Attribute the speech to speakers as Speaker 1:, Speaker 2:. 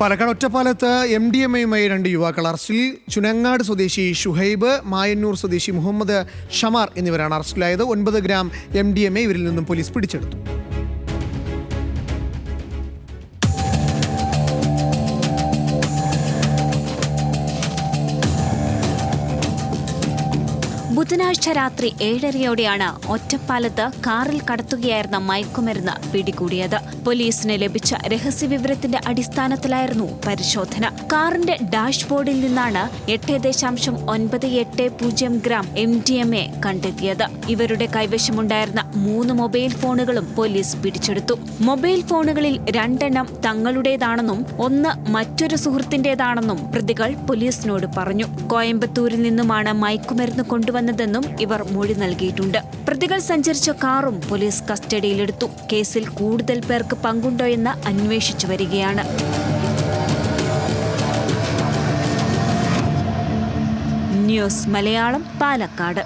Speaker 1: പാലക്കാട് ഒറ്റപ്പാലത്ത് MDMA-യുമായി 2 യുവാക്കൾ അറസ്റ്റിൽ. ചുനങ്ങാട് സ്വദേശി ഷുഹൈബ്, മായന്നൂർ സ്വദേശി മുഹമ്മദ് ഷമാർ എന്നിവരാണ് അറസ്റ്റിലായത്. 9 ഗ്രാം MDMA ഇവരിൽ നിന്നും പോലീസ് പിടിച്ചെടുത്തു.
Speaker 2: ബുധനാഴ്ച രാത്രി 7:30യോടെയാണ് ഒറ്റപ്പാലത്ത് കാറിൽ കടത്തുകയായിരുന്ന മയക്കുമരുന്ന് പിടികൂടിയത്. പോലീസിന് ലഭിച്ച രഹസ്യവിവരത്തിന്റെ അടിസ്ഥാനത്തിലായിരുന്നു പരിശോധന. കാറിന്റെ ഡാഷ്ബോർഡിൽ നിന്നാണ് 8.980 ഗ്രാം MDMA കണ്ടെത്തിയത്. ഇവരുടെ കൈവശമുണ്ടായിരുന്ന 3 മൊബൈൽ ഫോണുകളും പോലീസ് പിടിച്ചെടുത്തു. മൊബൈൽ ഫോണുകളിൽ 2 എണ്ണം തങ്ങളുടേതാണെന്നും 1 മറ്റൊരു സുഹൃത്തിന്റേതാണെന്നും പ്രതികൾ പോലീസിനോട് പറഞ്ഞു. കോയമ്പത്തൂരിൽ നിന്നുമാണ് മയക്കുമരുന്ന് കൊണ്ടുവന്നതെന്നും ഇവർ മൊഴി നൽകിയിട്ടുണ്ട്. പ്രതികൾ സഞ്ചരിച്ച കാറും പോലീസ് കസ്റ്റഡിയിലെടുത്തു. കേസിൽ കൂടുതൽ പേർക്ക് പങ്കുണ്ടോയെന്ന് അന്വേഷിച്ചു വരികയാണ്. ന്യൂസ് മലയാളം, പാലക്കാട്.